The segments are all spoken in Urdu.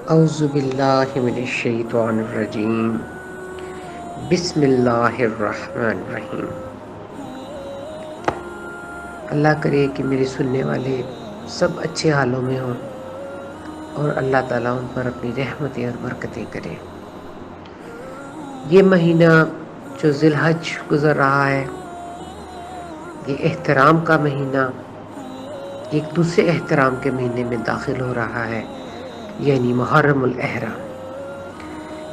اعوذ باللہ من الشیطان الرجیم بسم اللہ الرحمن الرحیم۔ اللہ کرے کہ میرے سننے والے سب اچھے حالوں میں ہوں اور اللہ تعالیٰ ان پر اپنی رحمتیں اور برکتیں کرے۔ یہ مہینہ جو ذی الحج گزر رہا ہے، یہ احترام کا مہینہ ایک دوسرے احترام کے مہینے میں داخل ہو رہا ہے، یعنی محرم الاحرام۔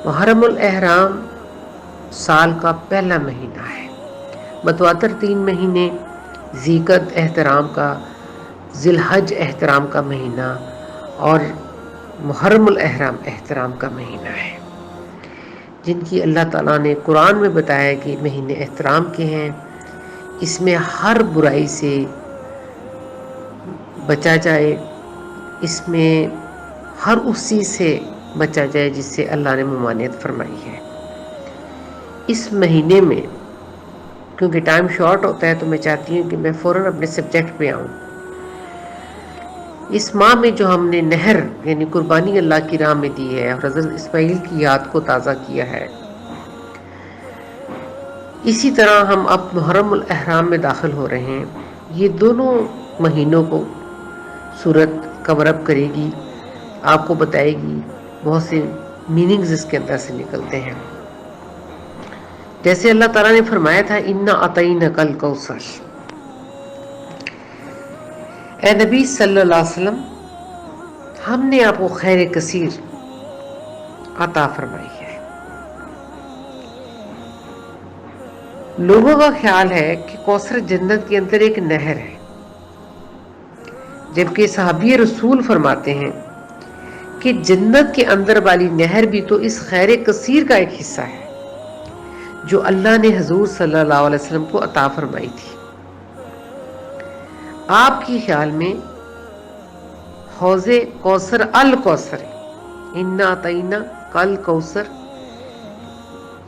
محرم الاحرام سال کا پہلا مہینہ ہے۔ متواتر 3 مہینے، ذی القعدہ احترام کا، ذی الحج احترام کا مہینہ اور محرم الاحرام احترام کا مہینہ ہے، جن کی اللہ تعالیٰ نے قرآن میں بتایا کہ مہینے احترام کے ہیں۔ اس میں ہر برائی سے بچا جائے، اس میں ہر اس چیز سے بچا جائے جس سے اللہ نے ممانعت فرمائی ہے۔ اس مہینے میں کیونکہ ٹائم شارٹ ہوتا ہے تو میں چاہتی ہوں کہ میں فوراً اپنے سبجیکٹ پہ آؤں۔ اس ماہ میں جو ہم نے نہر یعنی قربانی اللہ کی راہ میں دی ہے اور حضرت اسماعیل کی یاد کو تازہ کیا ہے، اسی طرح ہم اب محرم الاحرام میں داخل ہو رہے ہیں۔ یہ دونوں مہینوں کو سورت کور اپ کرے گی، آپ کو بتائے گی، بہت سے میننگز اس کے اندر سے نکلتے ہیں۔ جیسے اللہ تعالیٰ نے فرمایا تھا انا اعطیناک الکوثر، اے نبی صلی اللہ علیہ وسلم ہم نے آپ کو خیر کثیر عطا فرمائی ہے۔ لوگوں کا خیال ہے کہ کوثر جنت کے اندر ایک نہر ہے، جبکہ صحابی رسول فرماتے ہیں کہ جنت کے اندر والی نہر بھی تو اس خیر کثیر کا ایک حصہ ہے جو اللہ نے حضور صلی اللہ علیہ وسلم کو عطا فرمائی تھی۔ آپ کے خیال میں حوض کوثر الکوثر، انا اعطیناک الکوثر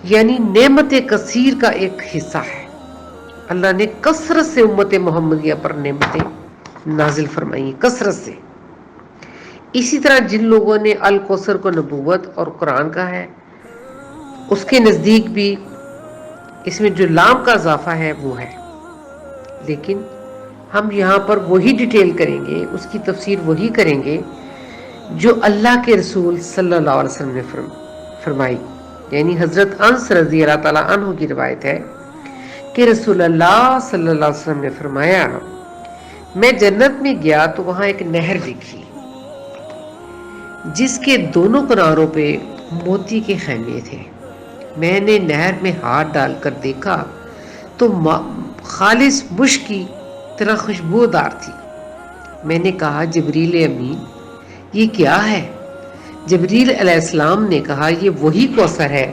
یعنی نعمت کثیر کا ایک حصہ ہے۔ اللہ نے کثرت سے امت محمدیہ پر نعمتیں نازل فرمائی، کثرت سے۔ اسی طرح جن لوگوں نے الکوثر کو نبوت اور قرآن کا ہے، اس کے نزدیک بھی اس میں جو لام کا اضافہ ہے وہ ہے، لیکن ہم یہاں پر وہی ڈیٹیل کریں گے، اس کی تفسیر وہی کریں گے جو اللہ کے رسول صلی اللہ علیہ وسلم نے فرمائی۔ یعنی حضرت انس رضی اللہ تعالیٰ عنہ کی روایت ہے کہ رسول اللہ صلی اللہ علیہ وسلم نے فرمایا، میں جنت میں گیا تو وہاں ایک نہر دیکھی جس کے دونوں کناروں پہ موتی کے خیمے تھے۔ میں نے نہر میں ہاتھ ڈال کر دیکھا تو خالص مشک کی طرح خوشبودار تھی۔ میں نے کہا جبریل امین یہ کیا ہے؟ جبریل علیہ السلام نے کہا یہ وہی کوثر ہے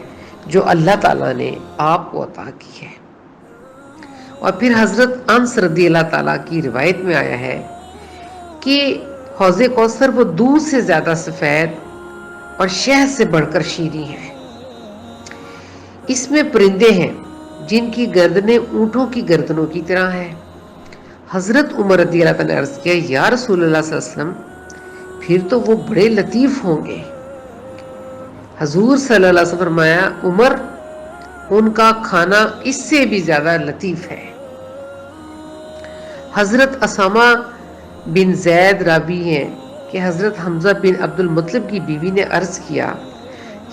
جو اللہ تعالیٰ نے آپ کو عطا کی ہے۔ اور پھر حضرت انس رضی اللہ تعالیٰ کی روایت میں آیا ہے کہ حوض کوثر وہ دودھ سے زیادہ سفید اور شہد سے بڑھ کر شیریں ہے۔ اس میں پرندے ہیں جن کی گردنیں اونٹوں کی گردنوں کی طرح ہیں۔ حضرت عمر رضی اللہ تعالیٰ نے عرض کیا یا رسول اللہ صلی اللہ علیہ وسلم پھر تو وہ بڑے لطیف ہوں گے۔ حضور صلی اللہ علیہ وسلم فرمایا عمر ان کا کھانا اس سے بھی زیادہ لطیف ہے۔ حضرت اسامہ بن زید راوی ہیں کہ حضرت حمزہ بن عبد المطلب کی بیوی نے عرض کیا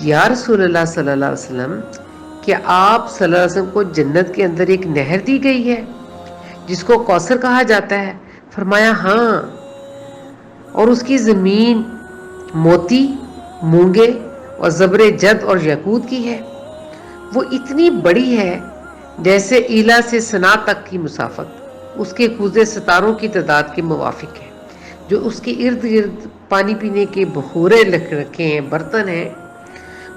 یا رسول اللہ صلی اللہ علیہ وسلم کہ آپ صلی اللہ علیہ وسلم کو جنت کے اندر ایک نہر دی گئی ہے جس کو کوثر کہا جاتا ہے؟ فرمایا ہاں، اور اس کی زمین موتی، مونگے اور زبر جد اور یاقوت کی ہے۔ وہ اتنی بڑی ہے جیسے ایلا سے سنا تک کی مسافت اس کے کوزے ستاروں کی تعداد کے موافق ہے۔ جو اس کے ارد گرد پانی پینے کے بخورے رکھے ہیں، برتن ہیں،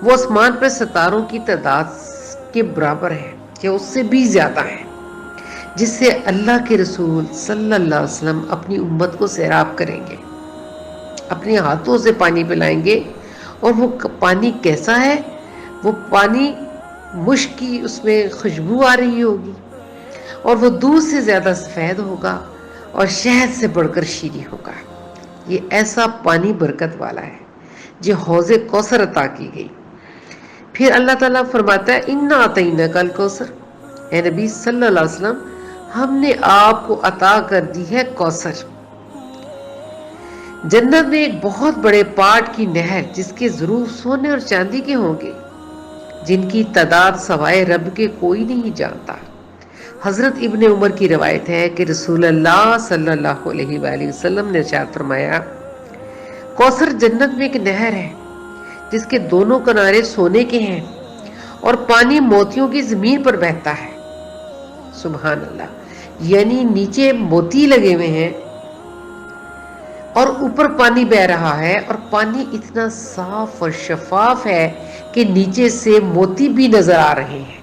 وہ آسمان پر ستاروں کی تعداد کے برابر ہے کہ اس سے بھی زیادہ ہے، جس سے اللہ کے رسول صلی اللہ علیہ وسلم اپنی امت کو سیراب کریں گے، اپنے ہاتھوں سے پانی پلائیں گے۔ اور وہ پانی کیسا ہے؟ وہ پانی مشک کی اس میں خوشبو آ رہی ہوگی، اور وہ دودھ سے زیادہ سفید ہوگا اور شہد سے بڑھ کر شیریں ہوگا۔ یہ ایسا پانی برکت والا ہے جو حوض کوثر عطا کی گئی۔ پھر اللہ تعالیٰ فرماتا ہے اِنَّا أَعْطَيْنَاكَ الْكَوْثَرَ، اے نبی صلی اللہ علیہ وسلم ہم نے آپ کو عطا کر دی ہے کوثر۔ جنت میں ایک بہت بڑے پاٹ کی نہر جس کے ضرور سونے اور چاندی کے ہوں گے، جن کی تعداد سوائے رب کے کوئی نہیں جانتا۔ حضرت ابن عمر کی روایت ہے کہ رسول اللہ صلی اللہ علیہ وآلہ وسلم نے ارشاد فرمایا، کوثر جنت میں ایک نہر ہے جس کے دونوں کنارے سونے کے ہیں اور پانی موتیوں کی زمین پر بہتا ہے۔ سبحان اللہ، یعنی نیچے موتی لگے ہوئے ہیں اور اوپر پانی بہ رہا ہے، اور پانی اتنا صاف اور شفاف ہے کہ نیچے سے موتی بھی نظر آ رہے ہیں۔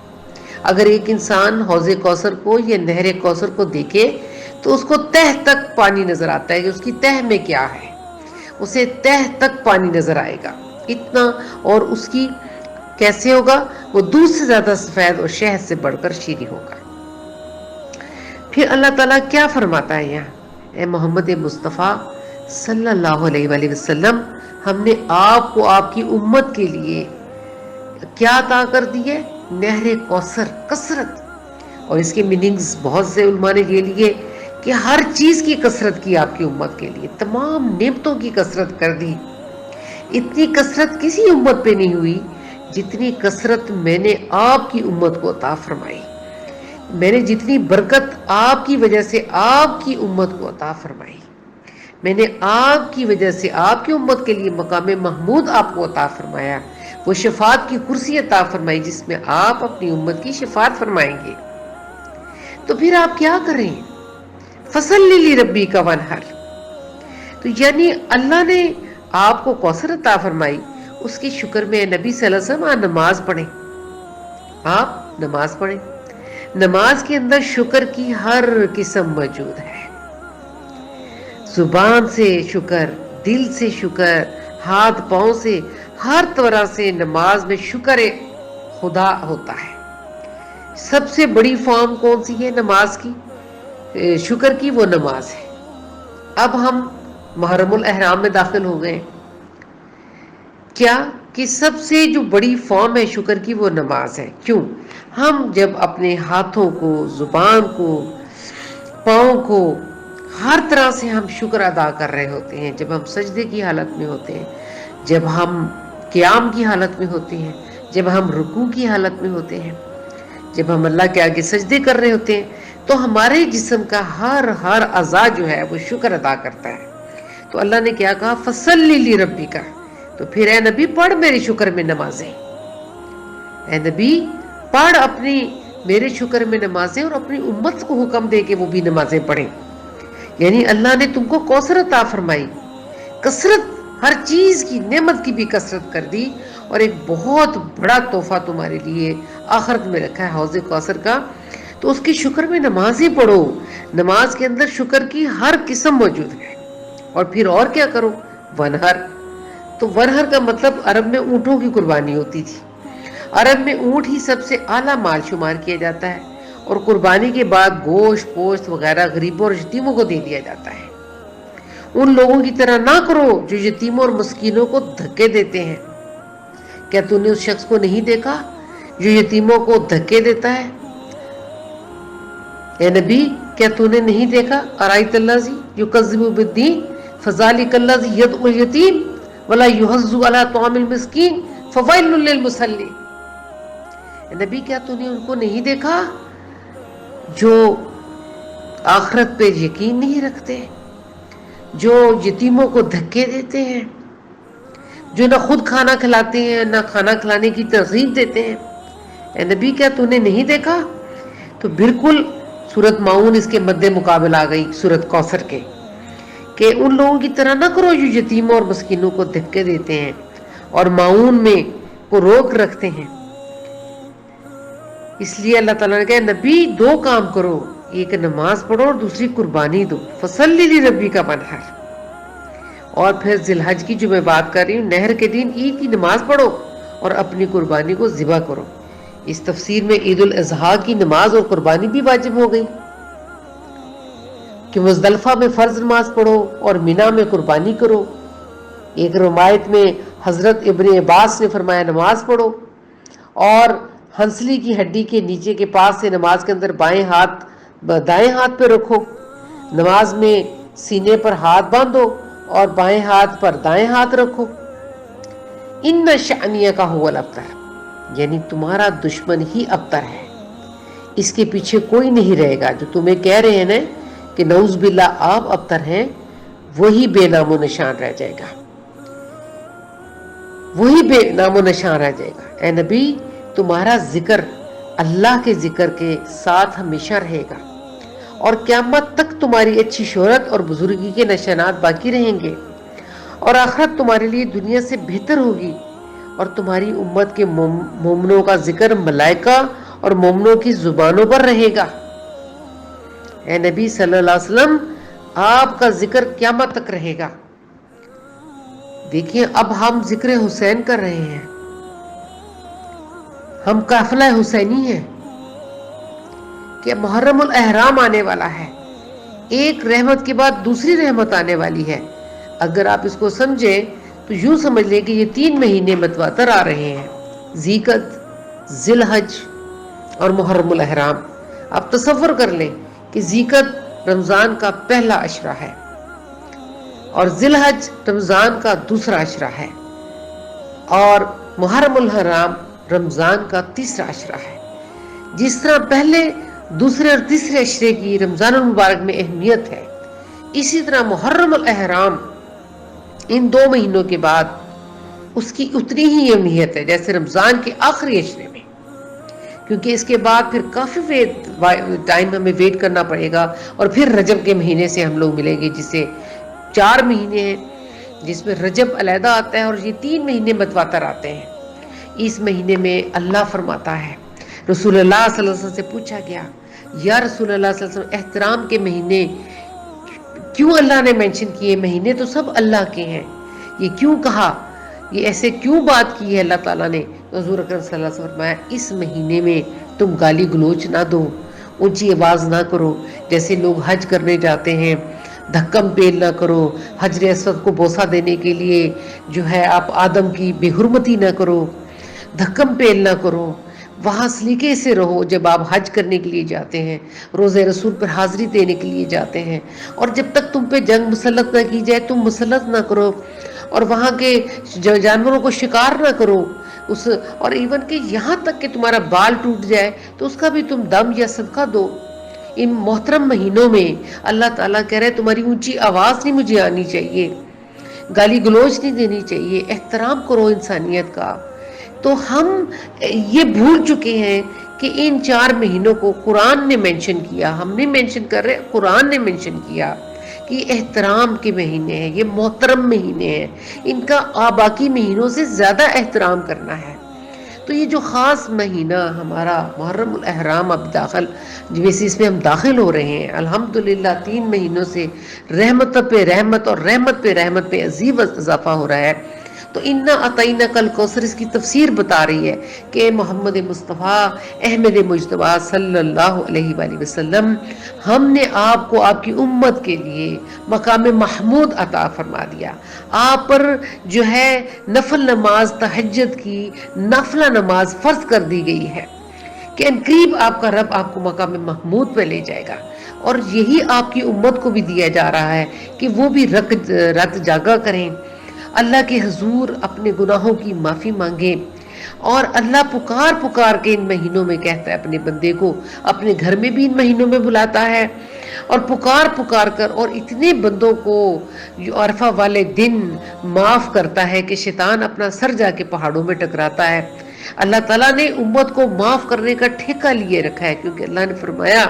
اگر ایک انسان حوض کوثر کو یا نہر کوثر کو دیکھے تو اس کو تہ تک پانی نظر آتا ہے کہ اس کی تہ میں کیا ہے، اسے تہ تک پانی نظر آئے گا اتنا، اور اس کی کیسے ہوگا، وہ دودھ سے زیادہ سفید اور شہد سے بڑھ کر شیریں ہوگا۔ پھر اللہ تعالیٰ کیا فرماتا ہے یہاں، اے محمد مصطفیٰ صلی اللہ علیہ وآلہ وسلم ہم نے آپ کو آپ کی امت کے لیے کیا عطا کر دی ہے، نہر کوثر، کثرت۔ اور اس کے میننگز بہت سے علماء نے یہ لیے کہ ہر چیز کی کثرت کی آپ کی امت کے لیے، تمام نعمتوں کی کثرت کر دی۔ اتنی کثرت کسی امت پہ نہیں ہوئی جتنی کثرت میں نے آپ کی امت کو عطا فرمائی، میں نے جتنی برکت آپ کی وجہ سے آپ کی امت کو عطا فرمائی، میں نے آپ کی وجہ سے آپ کی امت کے لیے مقام محمود آپ کو عطا فرمایا، وہ شفاعت کی کرسی عطا فرمائی جس میں آپ اپنی امت کی شفاعت فرمائیں گے۔ تو پھر آپ کیا کریں، فصلی لربک وانحر، تو یعنی اللہ نے آپ کو کوثر عطا فرمائی، اس کے شکر میں نبی صلی اللہ علیہ وسلم آپ نماز پڑھیں، آپ نماز پڑھیں۔ نماز کے اندر شکر کی ہر قسم موجود ہے، زبان سے شکر، دل سے شکر، ہاتھ پاؤں سے، ہر طرح سے نماز میں شکر خدا ہوتا ہے۔ سب سے بڑی فارم کون سی ہے نماز کی، شکر کی، وہ نماز ہے۔ اب ہم محرم الاحرام میں داخل ہو گئے، کیا کہ سب سے جو بڑی فارم ہے شکر کی وہ نماز ہے۔ کیوں؟ ہم جب اپنے ہاتھوں کو، زبان کو، پاؤں کو، ہر طرح سے ہم شکر ادا کر رہے ہوتے ہیں، جب ہم سجدے کی حالت میں ہوتے ہیں، جب ہم قیام کی حالت میں ہوتے ہیں، جب ہم رکوع کی حالت میں ہوتے ہیں، جب ہم اللہ کے آگے سجدے کر رہے ہوتے ہیں، تو ہمارے جسم کا ہر اعضاء جو ہے وہ شکر ادا کرتا ہے۔ تو اللہ نے کیا کہا، فصلی لربک، تو پھر اے نبی پڑھ میرے شکر میں نمازیں، اے نبی پڑھ اپنی میرے شکر میں نمازیں، اور اپنی امت کو حکم دے کہ وہ بھی نمازیں پڑھیں۔ یعنی اللہ نے تم کو کوثر عطا فرمائی، کثرت، ہر چیز کی نعمت کی بھی کثرت کر دی، اور ایک بہت بڑا تحفہ تمہارے لیے آخرت میں رکھا ہے حوض کوثر کا، تو اس کی شکر میں نمازیں پڑھو۔ نماز کے اندر شکر کی ہر قسم موجود ہے۔ اور پھر اور کیا کرو، ونہر، تو ونہر کا مطلب عرب میں اونٹوں کی قربانی ہوتی تھی۔ عرب میں اونٹ ہی سب سے اعلیٰ مال شمار کیا جاتا ہے، اور قربانی کے بعد گوشت پوشت وغیرہ غریبوں اور یتیموں کو دے دیا جاتا ہے۔ ان لوگوں کی طرح نہ کرو جو یتیموں اور مسکینوں کو دھکے دیتے ہیں۔ کیا تو نے اس شخص کو نہیں دیکھا جو یتیموں کو دھکے دیتا ہے؟ اے نبی کیا تو نے نہیں دیکھا، ارائیت الذی یکذب بالدین فذلک الذی یدعو الیتیم ولا یحض علی طعام المسکین فویل للمصلین۔ اے نبی کیا تو نے ان کو نہیں دیکھا جو آخرت پہ یقین نہیں رکھتے، جو یتیموں کو دھکے دیتے ہیں، جو نہ خود کھانا کھلاتے ہیں نہ کھانا کھلانے کی ترغیب دیتے ہیں؟ اے نبی کیا تو نے نہیں دیکھا؟ تو بالکل سورۃ ماؤن اس کے مد مقابل آ گئی سورۃ کوثر کے، کہ ان لوگوں کی طرح نہ کرو جو یتیموں اور مسکینوں کو دھکے دیتے ہیں اور ماؤن میں کو روک رکھتے ہیں۔ اس لیے اللہ تعالیٰ نے کہا نبی دو کام کرو، ایک نماز پڑھو اور دوسری قربانی دو، فصلی لربک وانحر۔ اور پھر ذی الحج کی جو میں بات کر رہی ہوں، نہر کے دن عید کی نماز پڑھو اور اپنی قربانی کو ذبح کرو۔ اس تفسیر میں عید الاضحیٰ کی نماز اور قربانی بھی واجب ہو گئی کہ مزدلفہ میں فرض نماز پڑھو اور مینا میں قربانی کرو۔ ایک روایت میں حضرت ابن عباس نے فرمایا نماز پڑھو اور ہنسلی کی ہڈی کے نیچے کے پاس سے نماز کے اندر بائیں ہاتھ دائیں ہاتھ پہ رکھو، نماز میں سینے پر ہاتھ باندھو اور بائیں ہاتھ پر دائیں ہاتھ رکھو۔ ان شأنیہ کا هو الابتر، یعنی تمہارا دشمن ہی ابتر ہے، اس کے پیچھے کوئی نہیں رہے گا۔ جو تمہیں کہہ رہے ہیں نا کہ نعوذ باللہ آپ ابتر ہیں، وہی بے نام و نشان رہ جائے گا، وہی بے نام و نشان رہ جائے گا۔ اے نبی تمہارا ذکر اللہ کے ذکر کے ساتھ ہمیشہ رہے گا، اور قیامت تک تمہاری اچھی شہرت اور بزرگی کے نشانات باقی رہیں گے، اور آخرت تمہارے لیے دنیا سے بہتر ہوگی، اور تمہاری امت کے مومنوں کا ذکر ملائکہ اور مومنوں کی زبانوں پر رہے گا۔ اے نبی صلی اللہ علیہ وسلم آپ کا ذکر قیامت تک رہے گا۔ دیکھیں اب ہم ذکر حسین کر رہے ہیں، ہم قافلہ حسینی ہیں کہ محرم الاحرام آنے والا ہے، ایک رحمت کے بعد دوسری رحمت آنے والی ہے۔ اگر آپ اس کو سمجھیں تو یوں سمجھ لیں کہ یہ 3 مہینے متواتر آ رہے ہیں، ذی القعدہ، ذی الحج اور محرم الاحرام۔ آپ تصور کر لیں کہ ذی القعدہ رمضان کا پہلا عشرہ ہے اور ذی الحج رمضان کا دوسرا عشرہ ہے، اور محرم الحرام رمضان کا تیسرا عشرہ ہے۔ جس طرح پہلے، دوسرے اور تیسرے عشرے کی رمضان المبارک میں اہمیت ہے، اسی طرح محرم الاحرام ان 2 مہینوں کے بعد اس کی اتنی ہی اہمیت ہے جیسے رمضان کے آخری عشرے میں، کیونکہ اس کے بعد پھر کافی ٹائم ہمیں ویٹ کرنا پڑے گا، اور پھر رجب کے مہینے سے ہم لوگ ملیں گے، جسے 4 مہینے ہیں، جس میں رجب علیحدہ آتا ہے اور یہ 3 مہینے متواتر آتے ہیں۔ اس مہینے میں اللہ فرماتا ہے، رسول اللہ صلی اللہ علیہ وسلم سے پوچھا گیا، یا رسول اللہ صلی اللہ علیہ وسلم احترام کے مہینے کیوں اللہ نے مینشن کیے؟ مہینے تو سب اللہ کے ہیں، یہ کیوں کہا، یہ ایسے کیوں بات کی ہے اللہ تعالیٰ نے؟ حضور اکرم صلی اللہ علیہ وسلم فرمایا اس مہینے میں تم گالی گلوچ نہ دو، اونچی آواز نہ کرو، جیسے لوگ حج کرنے جاتے ہیں دھکم پیل نہ کرو، حجر اسود کو بوسہ دینے کے لیے جو ہے آپ آدم کی بے حرمتی نہ کرو، دھکم پیل نہ کرو، وہاں سلیقے سے رہو جب آپ حج کرنے کے لیے جاتے ہیں، روزہ رسول پر حاضری دینے کے لیے جاتے ہیں، اور جب تک تم پہ جنگ مسلط نہ کی جائے تم مسلط نہ کرو، اور وہاں کے جانوروں کو شکار نہ کرو، اور ایون کہ یہاں تک کہ تمہارا بال ٹوٹ جائے تو اس کا بھی تم دم یا صدقہ دو۔ ان محترم مہینوں میں اللہ تعالیٰ کہہ رہے تمہاری اونچی آواز نہیں مجھے آنی چاہیے، گالی گلوچ نہیں دینی چاہیے، احترام کرو انسانیت کا۔ تو ہم یہ بھول چکے ہیں کہ ان 4 مہینوں کو قرآن نے مینشن کیا، ہم نہیں مینشن کر رہے، قرآن نے مینشن کیا کہ یہ احترام کے مہینے ہیں، یہ محترم مہینے ہیں، ان کا باقی مہینوں سے زیادہ احترام کرنا ہے۔ تو یہ جو خاص مہینہ ہمارا محرم الاحرام اب داخل، جیسے اس میں ہم داخل ہو رہے ہیں الحمدللہ 3 مہینوں سے رحمت پہ رحمت اور رحمت پہ رحمت پہ عظیم اضافہ ہو رہا ہے۔ تو انا اعطیناک الکوثر اس کی تفسیر بتا رہی ہے کہ محمد مصطفیٰ احمد مجتبیٰ صلی اللہ علیہ وآلہ وسلم، ہم نے آپ کو آپ کی امت کے لیے مقام محمود عطا فرما دیا۔ آپ پر جو ہے نفل نماز تہجد کی نافلہ نماز فرض کر دی گئی ہے کہ ان قریب آپ کا رب آپ کو مقام محمود پہ لے جائے گا، اور یہی آپ کی امت کو بھی دیا جا رہا ہے کہ وہ بھی رات جاگا کریں، اللہ کے حضور اپنے گناہوں کی معافی مانگیں، اور اللہ پکار پکار کے ان مہینوں میں کہتا ہے اپنے بندے کو، اپنے گھر میں بھی ان مہینوں میں بلاتا ہے، اور پکار پکار کر، اور اتنے بندوں کو عرفہ والے دن معاف کرتا ہے کہ شیطان اپنا سر جا کے پہاڑوں میں ٹکراتا ہے۔ اللہ تعالیٰ نے امت کو معاف کرنے کا ٹھیکہ لیے رکھا ہے، کیونکہ اللہ نے فرمایا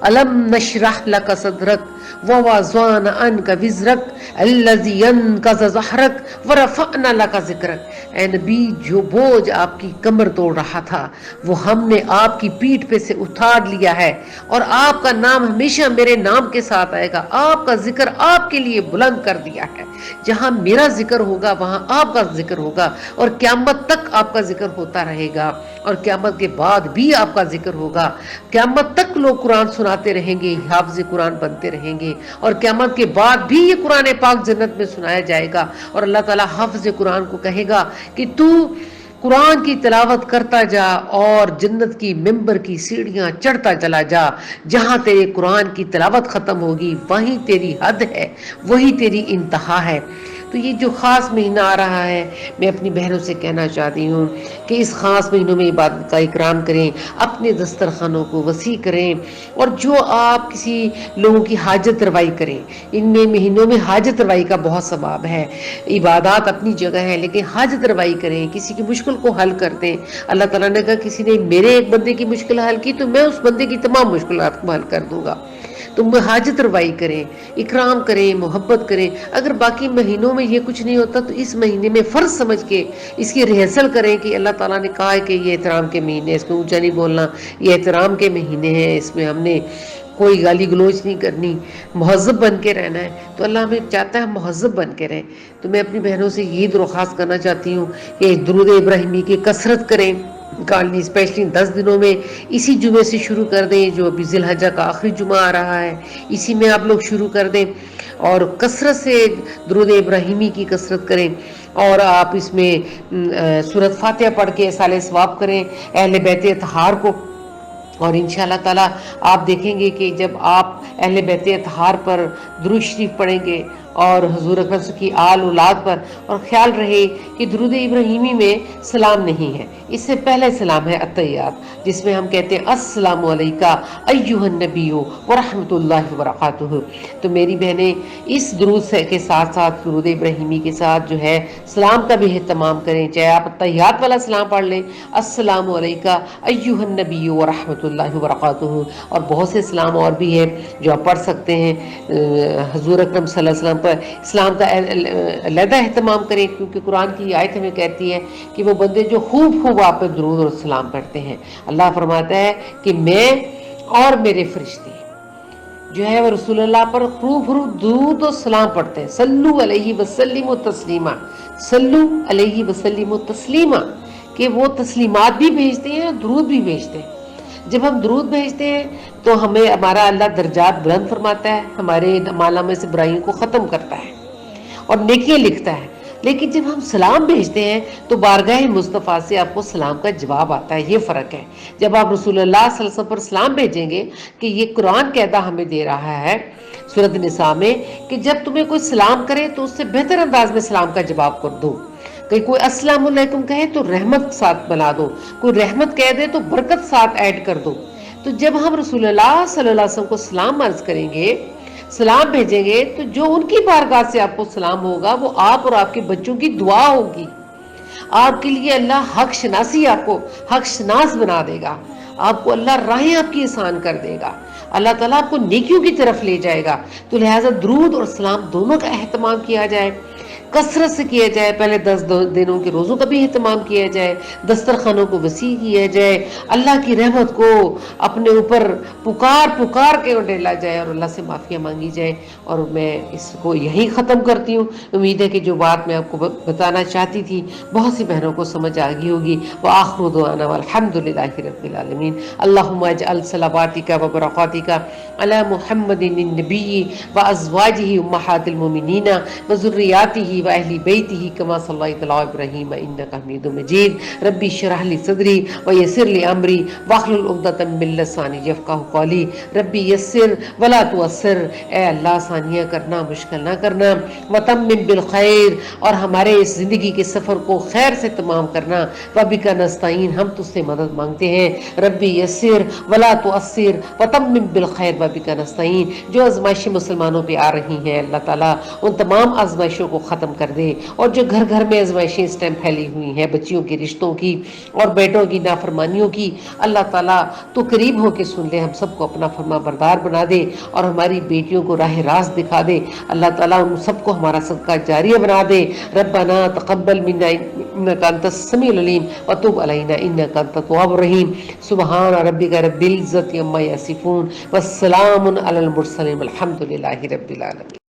الم نشرح لک صدرک ووضعنا عنک وزرک الذی انقض ظہرک ورفعنا لک ذکرک۔ اے نبی جو بوجھ آپ کی کمر توڑ رہا تھا وہ ہم نے آپ کی پیٹھ پہ سے اتار لیا ہے، اور آپ کا نام ہمیشہ میرے نام کے ساتھ آئے گا، آپ کا ذکر آپ کے لیے بلند کر دیا ہے۔ جہاں میرا ذکر ہوگا وہاں آپ کا ذکر ہوگا، اور قیامت تک آپ کا ذکر ہوتا رہے گا۔ اور قیامت کے بعد بھی آپ کا ذکر ہوگا. قیامت تک لوگ قرآن سناتے رہیں گے, حافظ قرآن بنتے رہیں گے, اور قیامت کے بعد بھی یہ قرآن پاک جنت میں سنایا جائے گا. اور اللہ تعالیٰ حافظ قرآن کو کہے گا کہ تو قرآن کی تلاوت کرتا جا اور جنت کی ممبر کی سیڑھیاں چڑھتا چلا جا. جہاں تیرے قرآن کی تلاوت ختم ہوگی وہیں تیری حد ہے, وہی تیری انتہا ہے. تو یہ جو خاص مہینہ آ رہا ہے, میں اپنی بہنوں سے کہنا چاہتی ہوں کہ اس خاص مہینوں میں عبادت کا اکرام کریں, اپنے دسترخوانوں کو وسیع کریں, اور جو آپ کسی لوگوں کی حاجت روائی کریں. ان میں مہینوں میں حاجت روائی کا بہت ثواب ہے. عبادات اپنی جگہ ہے, لیکن حاجت روائی کریں, کسی کی مشکل کو حل کر دیں. اللہ تعالیٰ نے کہا کسی نے میرے ایک بندے کی مشکل حل کی تو میں اس بندے کی تمام مشکلات کو حل کر دوں گا. تم حاجت روائی کریں, اکرام کریں, محبت کریں. اگر باقی مہینوں میں یہ کچھ نہیں ہوتا تو اس مہینے میں فرض سمجھ کے اس کی ریہرسل کریں کہ اللہ تعالیٰ نے کہا ہے کہ یہ احترام کے مہینے, اس میں اونچا نہیں بولنا, یہ احترام کے مہینے ہیں, اس میں ہم نے کوئی گالی گلوچ نہیں کرنی, مہذب بن کے رہنا ہے. تو اللہ ہمیں چاہتا ہے ہم مہذب بن کے رہیں. تو میں اپنی بہنوں سے یہ درخواست کرنا چاہتی ہوں کہ درود ابراہیمی کی کثرت کریں. کالنی اسپیشلی 10 دنوں میں اسی جمعے سے شروع کر دیں, جو ابھی ذی الحجہ کا آخری جمعہ آ رہا ہے, اسی میں آپ لوگ شروع کر دیں, اور کثرت سے درود ابراہیمی کی کثرت کریں. اور آپ اس میں سورۃ فاتحہ پڑھ کے ایصال ثواب کریں اہل بیت اطہار کو. اور انشاءاللہ تعالیٰ آپ دیکھیں گے کہ جب آپ اہل بیت اطہار پر درود شریف پڑھیں گے اور حضور اکرم صلی اللہ علیہ وسلم کی آل اولاد پر, اور خیال رہے کہ درود ابراہیمی میں سلام نہیں ہے, اس سے پہلے سلام ہے التحیات, جس میں ہم کہتے ہیں السلام علیکہ ایھا النبی ورحمۃ اللہ وبرکاتہ. تو میری بہنیں اس درود سے کے ساتھ ساتھ درود ابراہیمی کے ساتھ جو ہے سلام کا بھی اہتمام کریں. چاہے آپ التحیات والا سلام پڑھ لیں, السلام علیکہ ایھا النبی ورحمۃ اللہ وبرکاتہ, اور بہت سے سلام اور بھی ہیں جو آپ پڑھ سکتے ہیں. حضور اکرم صلی اللہ علیہ وسلم پر اسلام کا علیحدہ اہتمام کریں, کیونکہ قرآن کی آیت ہمیں کہتی ہے کہ وہ بندے جو خوب آپ پر درود اور سلام پڑھتے ہیں, اللہ فرماتا ہے کہ میں اور میرے فرشتے جو ہے وہ رسول اللہ پر خوب درود و سلام پڑھتے ہیں. صلو علیہ وسلم تسلیما, صلو علیہ وسلم تسلیما, کہ وہ تسلیمات بھی بھیجتے ہیں اور درود بھی بھیجتے ہیں. جب ہم درود بھیجتے ہیں تو ہمیں ہمارا اللہ درجات بلند فرماتا ہے, ہمارے اعمال میں سے برائیوں کو ختم کرتا ہے اور نیکیاں لکھتا ہے. لیکن جب ہم سلام بھیجتے ہیں تو بارگاہ مصطفیٰ سے آپ کو سلام کا جواب آتا ہے. یہ فرق ہے. جب آپ رسول اللہ صلی اللہ علیہ وسلم پر سلام بھیجیں گے کہ یہ قرآن قاعدہ ہمیں دے رہا ہے سورۃ النساء میں کہ جب تمہیں کوئی سلام کرے تو اس سے بہتر انداز میں سلام کا جواب کر دو. کہ کوئی السلام علیکم کہے تو رحمت ساتھ بنا دو, کوئی رحمت کہہ دے تو برکت ساتھ ایڈ کر دو. تو جب ہم رسول اللہ صلی اللہ علیہ وسلم کو سلام عرض کریں گے, سلام بھیجیں گے, تو جو ان کی بارگاہ سے آپ کو سلام ہوگا وہ آپ اور آپ کے بچوں کی دعا ہوگی. آپ کے لیے اللہ حق شناسی آپ کو حق شناس بنا دے گا, آپ کو اللہ راہیں آپ کی آسان کر دے گا, اللہ تعالیٰ آپ کو نیکیوں کی طرف لے جائے گا. تو لہٰذا درود اور سلام دونوں کا اہتمام کیا جائے, کثرت سے کیا جائے. پہلے 10 دنوں کے روزوں کا بھی اہتمام کیا جائے, دسترخوانوں کو وسیع کیا جائے, اللہ کی رحمت کو اپنے اوپر پکار کے ڈالا جائے اور اللہ سے معافیاں مانگی جائے. اور میں اس کو یہی ختم کرتی ہوں. امید ہے کہ جو بات میں آپ کو بتانا چاہتی تھی بہت سی بہنوں کو سمجھ آ گئی ہوگی. وآخر دعوانا والحمد للہ رب العالمین. اللہم اجعل صلواتک و برکاتک علی محمد النبی و ازواجہ امہات المؤمنین و ذریاتہ و اہل بیتہ کما صلیت علی ابراہیم انک حمید مجید. ربی اشرح لی صدری و یسر لی امری واحلل عقدۃ من لسانی یفقہوا قولی. ربی یسر ولا تعسر, اے اللہ آسانیاں کرنا مشکل نہ کرنا. وتمم بالخیر, اور ہمارے اس زندگی کے سفر کو خیر سے تمام کرنا. وبک نستعین, ہم تجھ سے مدد مانگتے ہیں. ربی یسر ولا تعسر وتمم بالخیر وبک نستعین. جو آزمائشیں مسلمانوں پہ آ رہی ہیں اللہ تعالیٰ ان تمام آزمائشوں کو ختم کر دے. اور جو گھر گھر میں آزمائشیں اس ٹائم پھیلی ہوئی ہیں بچیوں کے رشتوں کی اور بیٹوں کی نافرمانیوں کی, اللہ تعالیٰ تو قریب ہو کے سن لے, ہم سب کو اپنا فرما بردار بنا دے اور ہماری بیٹیوں کو راہ راست دکھا دے. اللہ تعالیٰ ان سب کو ہمارا صدقہ جاریہ بنا دے. ربنا تقبل منا انک انت السمیع العلیم وتب علینا انک انت التواب الرحیم. سبحان ربک رب العزۃ عما یصفون والسلام علی المرسلین والحمد للہ رب العالمین.